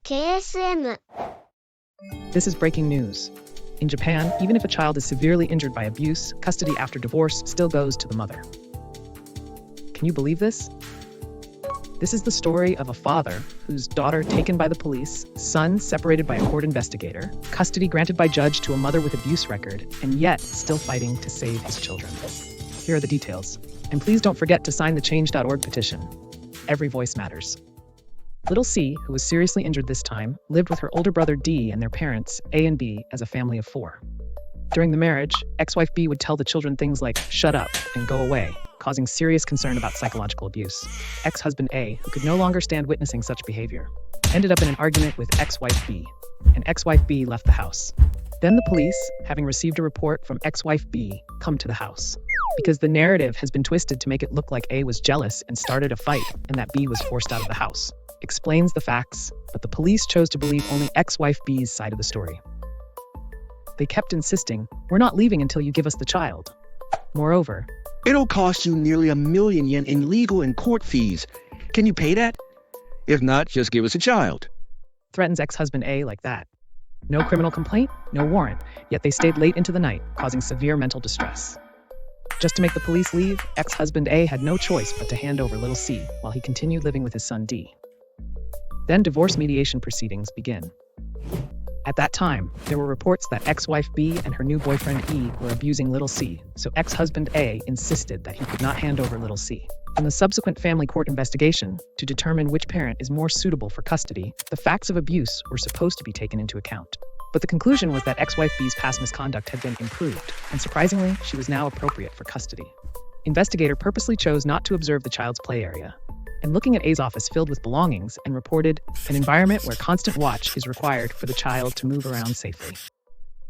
KSM。 This is breaking news. In Japan, even if a child is severely injured by abuse, custody after divorce still goes to the mother. Can you believe this? This is the story of a father whose daughter taken by the police, son separated by a court investigator, custody granted by judge to a mother with abuse record, and yet still fighting to save his children. Here are the details. And please don't forget to sign the change.org petition. Every voice matters. Little C, who was seriously injured this time, lived with her older brother D and their parents, A and B, as a family of 4. During the marriage, ex-wife B would tell the children things like, "shut up" and "go away," causing serious concern about psychological abuse. Ex-husband A, who could no longer stand witnessing such behavior, ended up in an argument with ex-wife B, and ex-wife B left the house. Then the police, having received a report from ex-wife B, come to the house. Because the narrative has been twisted to make it look like A was jealous and started a fight, and that B was forced out of the house. Explains the facts, but the police chose to believe only ex-wife B's side of the story. They kept insisting, "We're not leaving until you give us the child." Moreover, "It'll cost you nearly 1 million yen in legal and court fees. Can you pay that? If not, just give us a child." threatens ex-husband A like that. No criminal complaint, no warrant, yet they stayed late into the night, causing severe mental distress. Just to make the police leave, ex-husband A had no choice but to hand over little C while he continued living with his son D. Then divorce mediation proceedings begin. At that time, there were reports that ex-wife B and her new boyfriend E were abusing little C, so ex-husband A insisted that he could not hand over little C. In the subsequent family court investigation, to determine which parent is more suitable for custody, the facts of abuse were supposed to be taken into account. But the conclusion was that ex-wife B's past misconduct had been improved, and surprisingly, she was now appropriate for custody. Investigator purposely chose not to observe the child's play area, and looking at A's office filled with belongings and reported an environment where constant watch is required for the child to move around safely.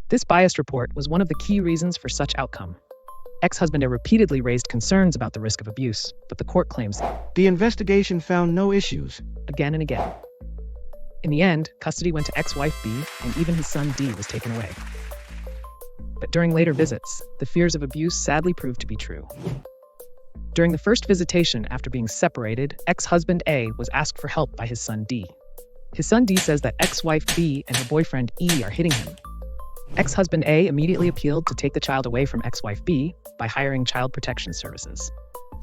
This biased report was one of the key reasons for such outcome. Ex-husband A repeatedly raised concerns about the risk of abuse, but the court claims The investigation found no issues. again and again. In the end, custody went to ex-wife B, and even his son D was taken away. But during later visits, the fears of abuse sadly proved to be true. During the first visitation after being separated, ex-husband A was asked for help by his son D. His son D says that ex-wife B and her boyfriend E are hitting him. Ex-husband A immediately appealed to take the child away from ex-wife B by hiring child protection services.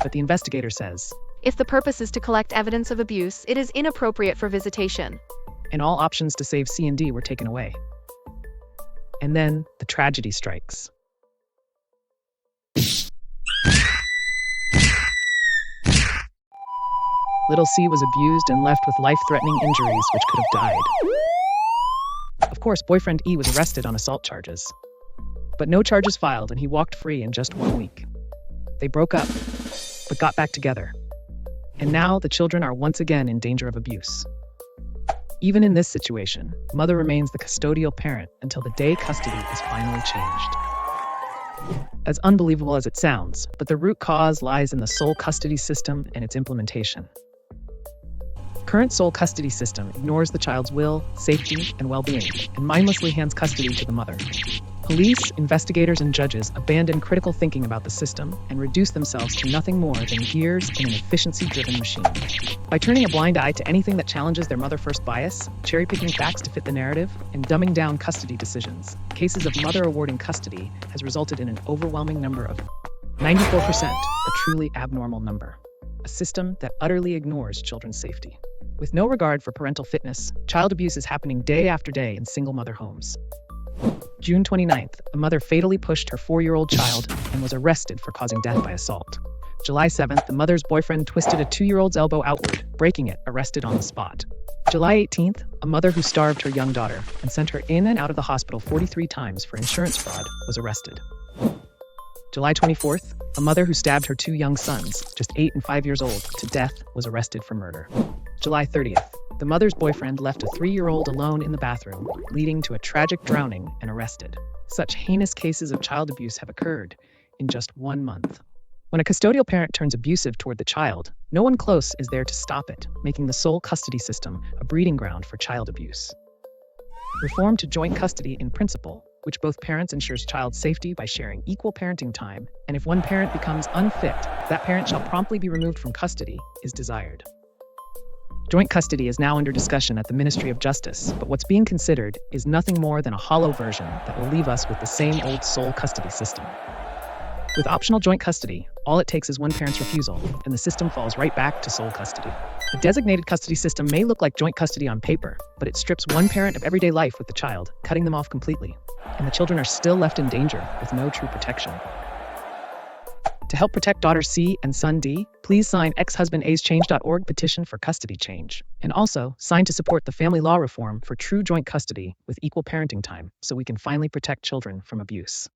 But the investigator says, If the purpose is to collect evidence of abuse, it is inappropriate for visitation. and all options to save C and D were taken away. And then the tragedy strikes. Little C was abused and left with life-threatening injuries which could have died. Of course, boyfriend E was arrested on assault charges. But no charges filed, and he walked free in just 1 week. They broke up, but got back together. And now the children are once again in danger of abuse. Even in this situation, mother remains the custodial parent until the day custody is finally changed. As unbelievable as it sounds, but the root cause lies in the sole custody system and its implementation. Current sole custody system ignores the child's will, safety, and well-being, and mindlessly hands custody to the mother. Police, investigators, and judges abandon critical thinking about the system and reduce themselves to nothing more than gears in an efficiency-driven machine. By turning a blind eye to anything that challenges their mother-first bias, cherry-picking facts to fit the narrative, and dumbing down custody decisions, cases of mother awarding custody has resulted in an overwhelming number of 94%, a truly abnormal number. A system that utterly ignores children's safety. With no regard for parental fitness, child abuse is happening day after day in single-mother homes. June 29th, a mother fatally pushed her 4-year-old child and was arrested for causing death by assault. July 7th, the mother's boyfriend twisted a 2-year-old's elbow outward, breaking it, arrested on the spot. July 18th, a mother who starved her young daughter and sent her in and out of the hospital 43 times for insurance fraud was arrested. July 24th, a mother who stabbed her 2 young sons, just 8 and 5 years old, to death was arrested for murder. July 30th, the mother's boyfriend left a 3-year-old alone in the bathroom, leading to a tragic drowning and arrested. Such heinous cases of child abuse have occurred in just 1 month. When a custodial parent turns abusive toward the child, no one close is there to stop it, making the sole custody system a breeding ground for child abuse. Reform to joint custody in principle, which both parents ensures child safety by sharing equal parenting time, and if one parent becomes unfit, that parent shall promptly be removed from custody, is desired. Joint custody is now under discussion at the Ministry of Justice, but what's being considered is nothing more than a hollow version that will leave us with the same old sole custody system. With optional joint custody, all it takes is one parent's refusal, and the system falls right back to sole custody. The designated custody system may look like joint custody on paper, but it strips one parent of everyday life with the child, cutting them off completely. And the children are still left in danger with no true protection. To help protect daughter C and son D, please sign ex-husband-a's-change.org petition for custody change. And also, sign to support the family law reform for true joint custody with equal parenting time so we can finally protect children from abuse.